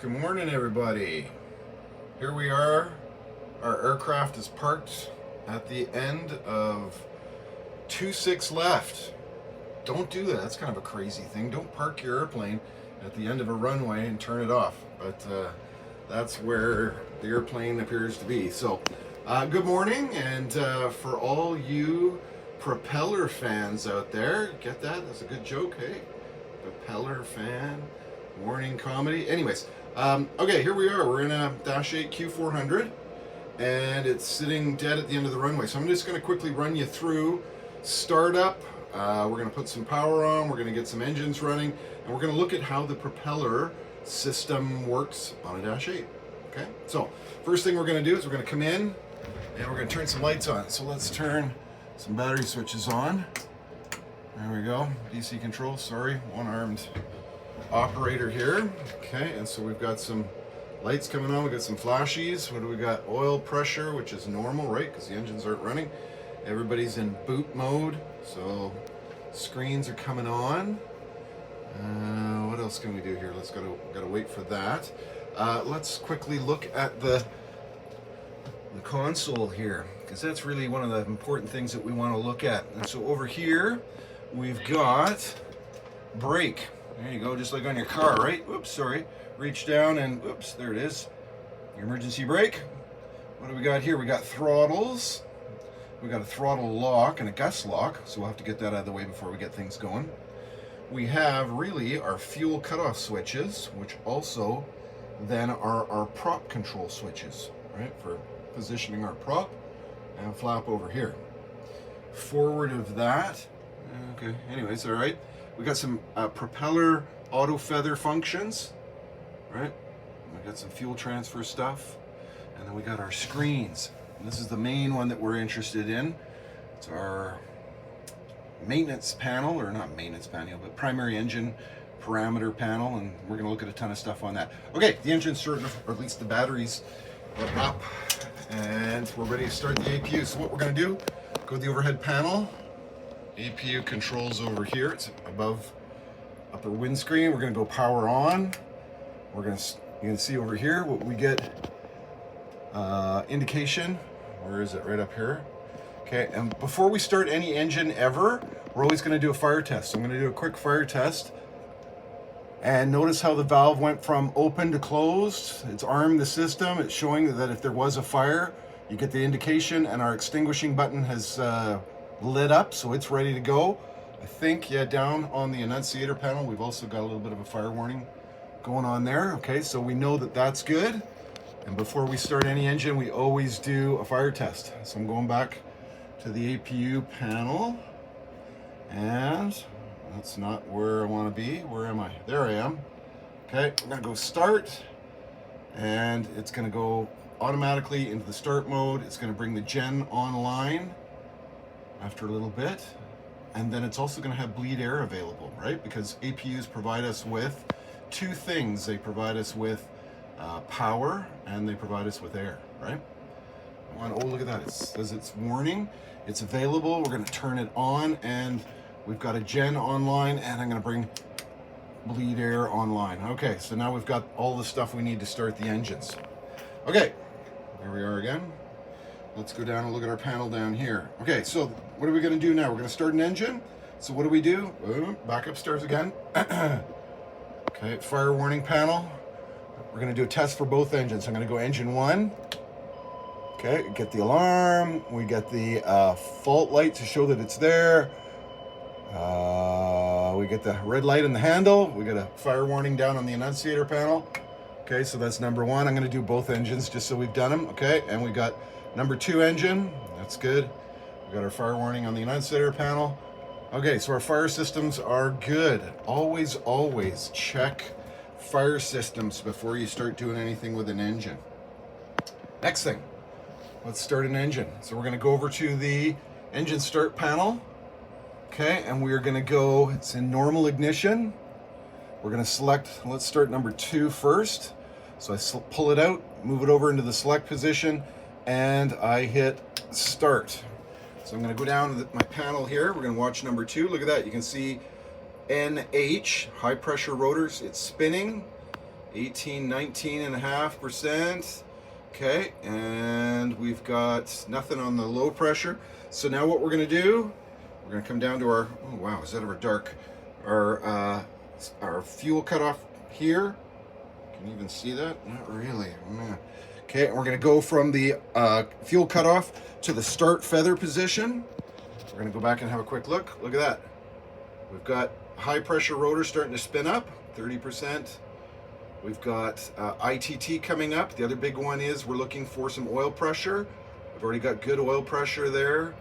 Good morning, everybody. Here we are. Our aircraft is parked at the end of 2-6 left. Don't do that. That's kind of a crazy thing. Don't park your airplane at the end of a runway and turn it off. But that's where the airplane appears to be. So, good morning, and for all you Propeller fans out there, get that? That's a good joke, hey? Propeller fan, morning comedy. Anyways, okay, here we are. We're in a Dash 8 Q400, and it's sitting dead at the end of the runway. So I'm just going to quickly run you through startup. We're going to put some power on. We're going to get some engines running, and we're going to look at how the propeller system works on a Dash 8. Okay, so first thing we're going to do is we're going to come in, and we're going to turn some lights on. So let's turn some battery switches on. There we go. DC control. Sorry, one-armed operator here. Okay, and so we've got some lights coming on. We've got some flashies. What do we got? Oil pressure, which is normal, right? Because the engines aren't running. Everybody's in boot mode, so screens are coming on. What else can we do here? Gotta wait for that. Let's quickly look at the console here, because that's really one of the important things that we want to look at. And so over here we've got brake. There you go, just like on your car, right? Oops, sorry. Reach down and oops, there it is. Your emergency brake. What do we got here? We got throttles. We got a throttle lock and a gust lock, so we'll have to get that out of the way before we get things going. We have really our fuel cutoff switches, which also then are our prop control switches, right? For positioning our prop and flap over here. Forward of that, okay, anyways, all right. We got some propeller auto feather functions, right? We got some fuel transfer stuff, and then we got our screens. And this is the main one that we're interested in. It's our maintenance panel, or not maintenance panel, but primary engine parameter panel, and we're going to look at a ton of stuff on that. Okay, the engine's starting, or at least the batteries are up, and we're ready to start the APU. So what we're going to do, go to the overhead panel. APU controls over here. It's above upper windscreen. We're going to go power on. You can see over here what we get. Indication. Where is it? Right up here. Okay, and before we start any engine ever, we're always going to do a fire test. So I'm going to do a quick fire test. And notice how the valve went from open to closed. It's armed the system. It's showing that if there was a fire, you get the indication, and our extinguishing button has lit up, so it's ready to go. I think, yeah, down on the annunciator panel, we've also got a little bit of a fire warning going on there. Okay, so we know that that's good. And before we start any engine, we always do a fire test. So I'm going back to the APU panel, and that's not where I want to be. Where am I? There I am. Okay, I'm gonna go start, and it's gonna go automatically into the start mode. It's gonna bring the gen online after a little bit, and then it's also gonna have bleed air available, right? Because APUs provide us with two things. They provide us with power, and they provide us with air, right? Oh, look at that. It says it's warning. It's available. We're gonna turn it on, and we've got a gen online, and I'm gonna bring bleed air online. Okay, so now we've got all the stuff we need to start the engines. Okay, there we are again. Let's go down and look at our panel down here. Okay, so what are we gonna do now? We're gonna start an engine. So what do? Back upstairs again. Okay, fire warning panel. We're gonna do a test for both engines. I'm gonna go engine 1. Okay, get the alarm. We get the fault light to show that it's there. We get the red light in the handle. We get a fire warning down on the annunciator panel. Okay, so that's number 1. I'm gonna do both engines just so we've done them. Okay, and we got number 2 engine. That's good. We got our fire warning on the annunciator panel. Okay, so our fire systems are good. Always, always check fire systems before you start doing anything with an engine. Next thing, let's start an engine. So we're gonna go over to the engine start panel. Okay, and we're gonna go, it's in normal ignition. We're gonna select, let's start number 2 first. So I pull it out, move it over into the select position, and I hit start. So I'm gonna go down to my panel here. We're gonna watch number 2. Look at that, you can see NH, high pressure rotors. It's spinning. 18, 19.5%. Okay, and we've got nothing on the low pressure. So now what we're going to do, we're going to come down to our, oh wow, is that ever dark? Our fuel cutoff here. Can you even see that? Not really. Man. Okay, and we're going to go from the fuel cutoff to the start feather position. We're going to go back and have a quick look. Look at that. We've got high pressure rotor starting to spin up, 30%. We've got ITT coming up. The other big one is we're looking for some oil pressure. I've already got good oil pressure there.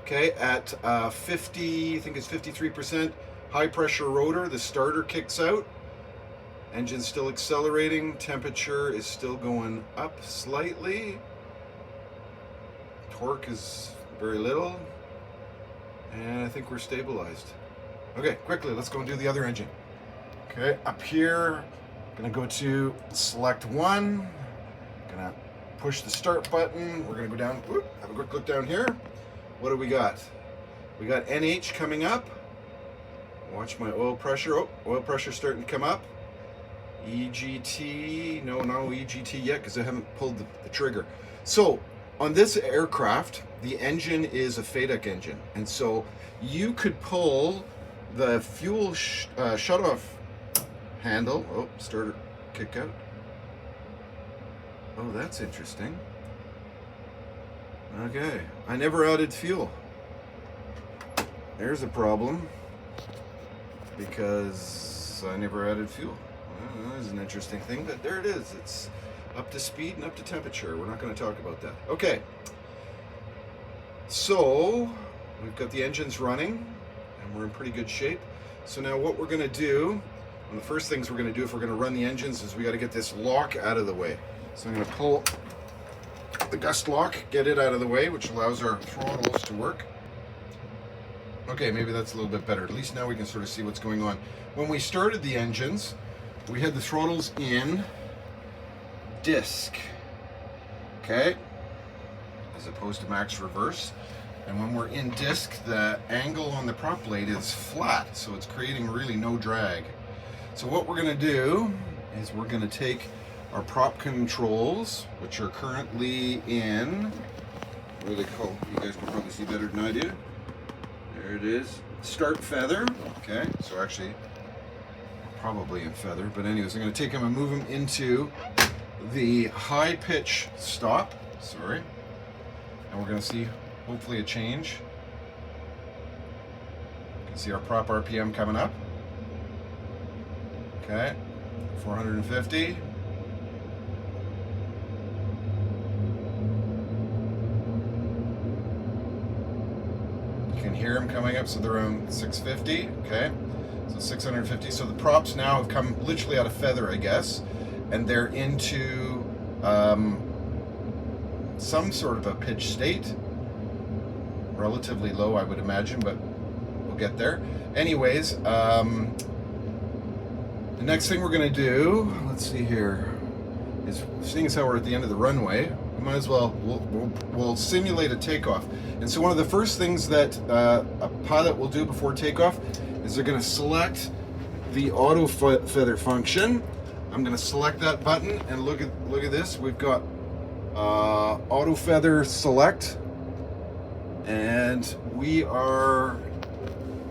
Okay, at 50, I think it's 53% high pressure rotor, the starter kicks out. Engine's still accelerating. Temperature is still going up slightly. Torque is very little. And I think we're stabilized. Okay, quickly, let's go and do the other engine. Okay, up here, gonna go to select one. Gonna push the start button. We're gonna go down, whoop, have a quick look down here. What do we got? We got NH coming up. Watch my oil pressure. Oh, oil pressure starting to come up. EGT, no EGT yet because I haven't pulled the trigger. So on this aircraft, the engine is a FADEC engine. And so you could pull the fuel shut-off handle. Oh, starter kick out. Oh, that's interesting. Okay, I never added fuel. There's a problem because I never added fuel. Well, that is an interesting thing, but there it is. It's up to speed and up to temperature. We're not going to talk about that. Okay, so we've got the engines running and we're in pretty good shape. So now what we're going to do, one of the first things we're going to do if we're going to run the engines is we got to get this lock out of the way. So I'm going to pull the gust lock, get it out of the way, which allows our throttles to work. Okay, maybe that's a little bit better. At least now we can sort of see what's going on. When we started the engines, we had the throttles in disc, okay, as opposed to max reverse. And when we're in disc, the angle on the prop blade is flat, so it's creating really no drag. So what we're going to do is we're going to take our prop controls, which are currently in, what are they called? You guys can probably see better than I do. There it is. Start feather. Okay, so actually, probably in feather, but anyways, I'm going to take them and move them into the high pitch stop. Sorry. And we're going to see, hopefully, a change. You can see our prop RPM coming up. Okay, 450. Hear them coming up, so they're around 650. Okay, so 650. So the props now have come literally out of feather, I guess, and they're into some sort of a pitch state, relatively low, I would imagine, but we'll get there. Anyways, the next thing we're going to do, let's see here, is seeing as how we're at the end of the runway, we might as well, we'll simulate a takeoff. And so one of the first things that a pilot will do before takeoff is they're going to select the auto feather function. I'm going to select that button and look at this. We've got auto feather select, and we are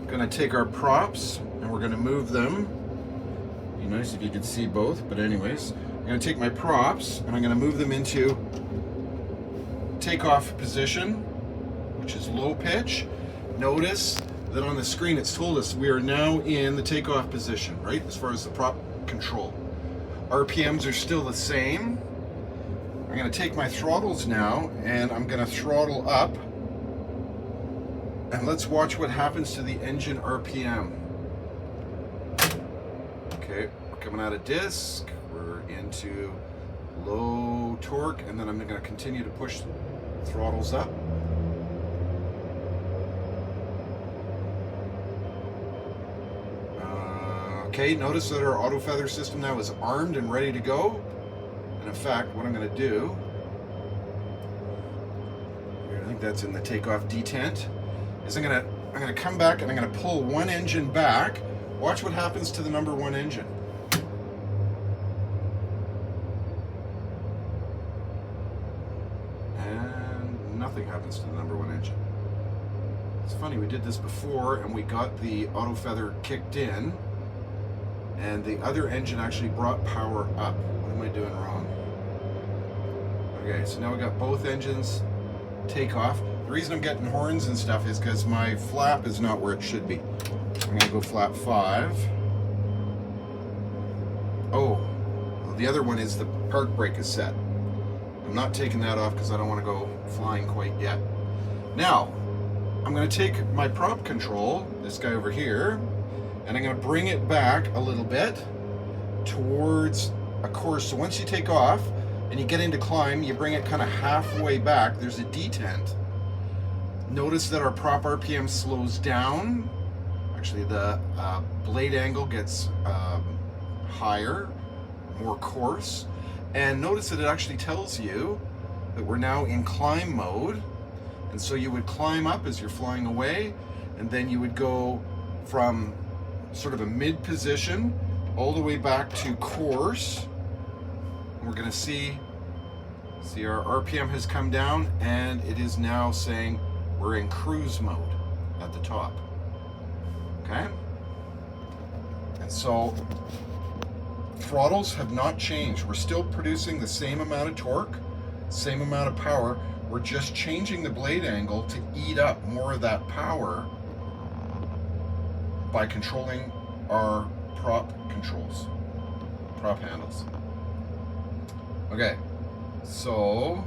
going to take our props and we're going to move them. Be nice if you could see both, but anyways, I'm going to take my props and I'm going to move them into takeoff position, which is low pitch. Notice that on the screen it's told us we are now in the takeoff position, right? As far as the prop control. RPMs are still the same. I'm going to take my throttles now and I'm going to throttle up. And let's watch what happens to the engine RPM. Okay, we're coming out of disc. We're into low torque, and then I'm going to continue to push throttles up. Okay, notice that our auto feather system now is armed and ready to go. And in fact, what I'm going to do, I think that's in the takeoff detent, is I'm going to come back and I'm going to pull one engine back. Watch what happens to the number one engine. thing happens to the number one engine. It's funny, we did this before and we got the auto feather kicked in and the other engine actually brought power up. What am I doing wrong? Okay, so now we got both engines take off. The reason I'm getting horns and stuff is because my flap is not where it should be. I'm gonna go flap 5. Oh, the other one is the park brake is set. I'm not taking that off because I don't want to go flying quite yet. Now, I'm going to take my prop control, this guy over here, and I'm going to bring it back a little bit towards a course. So once you take off and you get into climb, you bring it kind of halfway back. There's a detent. Notice that our prop RPM slows down. Actually, the blade angle gets higher, more coarse. And notice that it actually tells you that we're now in climb mode. And so you would climb up as you're flying away, and then you would go from sort of a mid position all the way back to course. And we're gonna see our RPM has come down and it is now saying we're in cruise mode at the top. Okay? And so throttles have not changed. We're still producing the same amount of torque, same amount of power. We're just changing the blade angle to eat up more of that power by controlling our prop controls, prop handles. Okay, so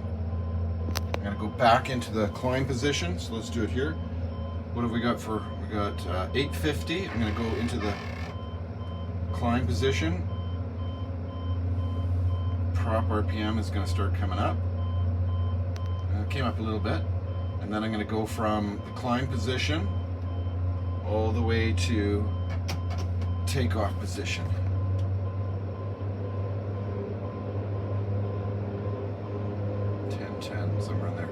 I'm gonna go back into the climb position. So let's do it here. What have we got for, we got 850. I'm gonna go into the climb position. Prop RPM is going to start coming up. It came up a little bit, and then I'm going to go from the climb position all the way to takeoff position. 10, somewhere in there.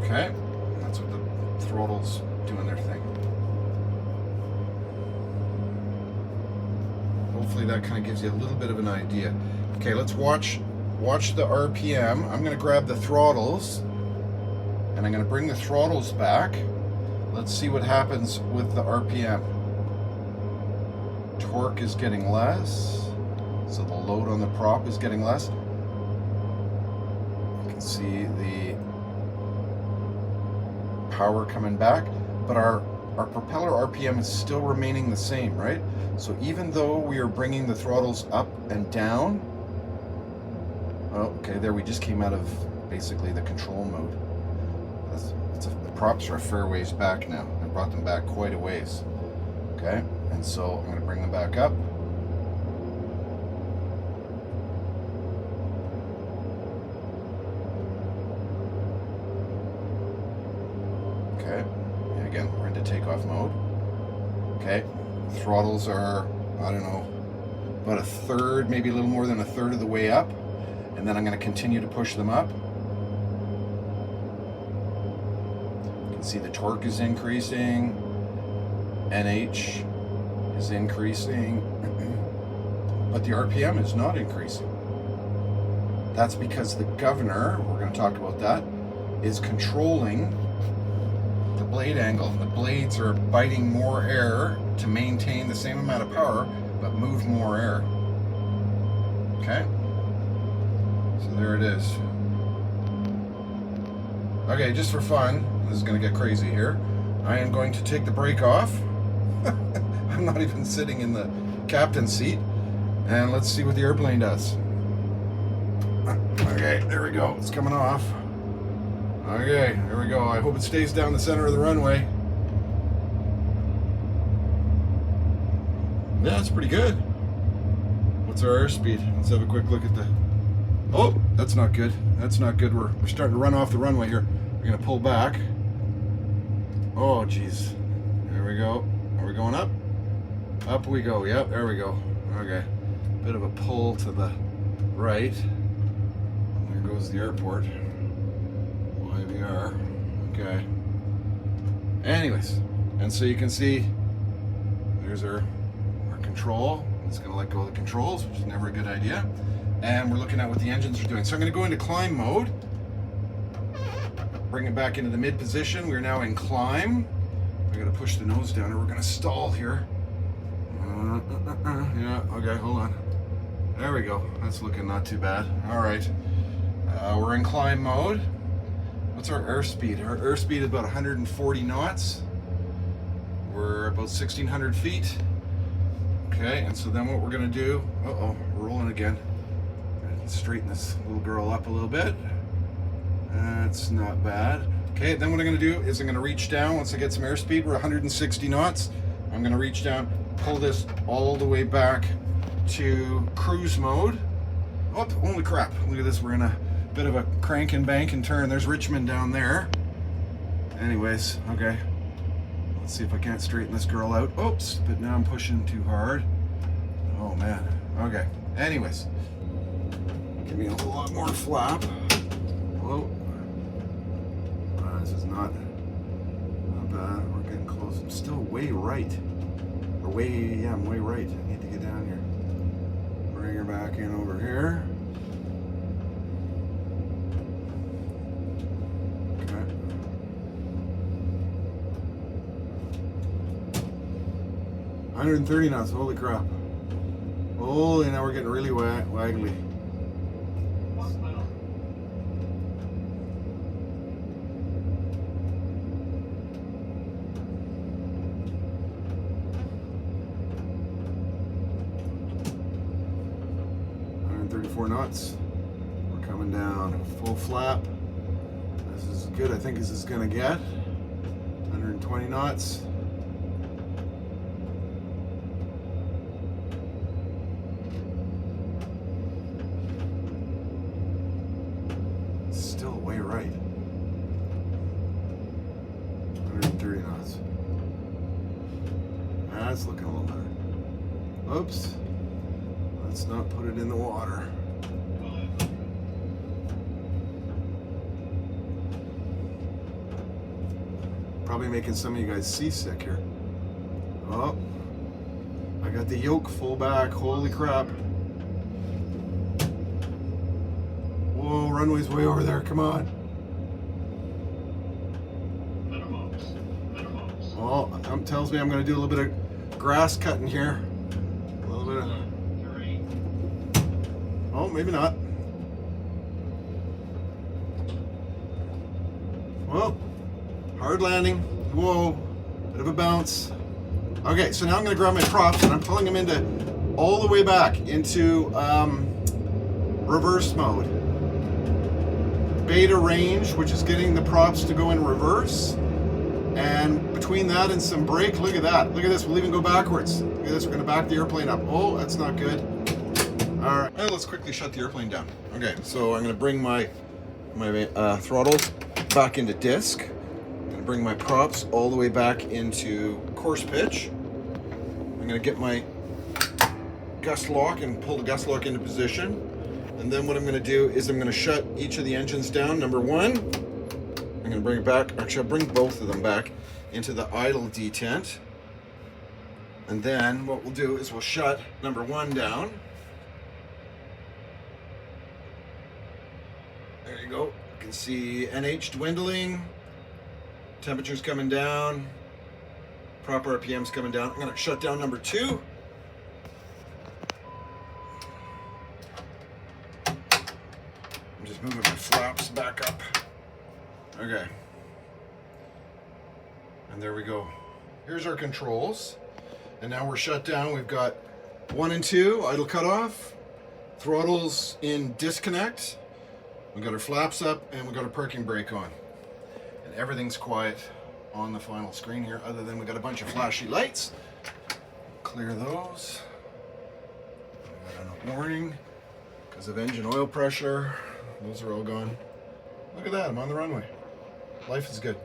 Okay, that's what the throttle's doing their thing. Hopefully that kind of gives you a little bit of an idea. Okay, let's watch the RPM. I'm going to grab the throttles and I'm going to bring the throttles back. Let's see what happens with the RPM. Torque is getting less, so the load on the prop is getting less. You can see the power coming back, but our propeller RPM is still remaining the same, right? So even though we are bringing the throttles up and down, oh, okay, there we just came out of basically the control mode. The props are a fair ways back now. I brought them back quite a ways. Okay, and so I'm going to bring them back up. Okay, and again, we're into takeoff mode. Okay, throttles are, I don't know, about a third, maybe a little more than a third of the way up. And then I'm going to continue to push them up. You can see the torque is increasing. NH is increasing. But the RPM is not increasing. That's because the governor, we're going to talk about that, is controlling the blade angle. The blades are biting more air to maintain the same amount of power, but move more air. Okay? So there it is. Okay, just for fun, this is going to get crazy here. I am going to take the brake off. I'm not even sitting in the captain's seat. And let's see what the airplane does. Okay, there we go. It's coming off. Okay, there we go. I hope it stays down the center of the runway. Yeah, that's pretty good. What's our airspeed? Let's have a quick look at the... Oh, that's not good. That's not good. We're starting to run off the runway here. We're going to pull back. Oh, geez. There we go. Are we going up? Up we go. Yep, there we go. Okay. Bit of a pull to the right. There goes the airport. YVR. Okay. Anyways, and so you can see there's our control. It's going to let go of the controls, which is never a good idea. And we're looking at what the engines are doing. So I'm going to go into climb mode. bring it back into the mid position. We're now in climb. I gotta push the nose down or we're gonna stall here. Yeah, okay, hold on. There we go. That's looking not too bad. All right. We're in climb mode. What's our airspeed? Our airspeed is about 140 knots. We're about 1,600 feet. Okay, and so then what we're gonna do, we're rolling again. Straighten this little girl up a little bit. That's not bad. Okay, then what I'm gonna do is I'm gonna reach down. Once I get some airspeed, we're 160 knots. I'm gonna reach down, pull this all the way back to cruise mode. Oh, holy crap, look at this. We're in a bit of a crank and bank and turn. There's Richmond down there. Anyways, okay. Let's see if I can't straighten this girl out. Oops, but now I'm pushing too hard. Oh man, okay. Anyways, give me a lot more flap. Whoa. This is not bad. We're getting close. I'm still way right. I'm way right. I need to get down here. Bring her back in over here. Okay. $130 knots. Holy crap. Holy, now we're getting really waggly. Knots. We're coming down full flap. This is as good I think this is gonna get. 120 knots. Still way right. 130 knots. That's looking a little better. Oops. Let's not put it in the water. Probably making some of you guys seasick here. Oh, I got the yoke full back. Holy crap. Whoa, runway's way over there. Come on. Oh, that tells me I'm going to do a little bit of grass cutting here. A little bit of... Oh, maybe not. Well, hard landing. Whoa, bit of a bounce. Okay, so now I'm going to grab my props and I'm pulling them into all the way back into reverse mode. Beta range, which is getting the props to go in reverse. And between that and some brake, look at that. Look at this, we'll even go backwards. Look at this, we're going to back the airplane up. Oh, that's not good. All right, let's quickly shut the airplane down. Okay, so I'm going to bring my throttles back into disc. I'm going to bring my props all the way back into course pitch. I'm going to get my gust lock and pull the gust lock into position. And then what I'm going to do is I'm going to shut each of the engines down. Number one, I'm going to bring it back. Actually, I'll bring both of them back into the idle detent. And then what we'll do is we'll shut number one down. There you go. You can see NH dwindling, temperature's coming down, prop RPM's coming down. I'm going to shut down number two. I'm just moving my flaps back up. Okay. And there we go. Here's our controls. And now we're shut down. We've got 1 and 2, idle cutoff, throttles in disconnect. We've got our flaps up and we've got our parking brake on. And everything's quiet on the final screen here, other than we've got a bunch of flashy lights. Clear those. We've got a warning because of engine oil pressure. Those are all gone. Look at that, I'm on the runway. Life is good.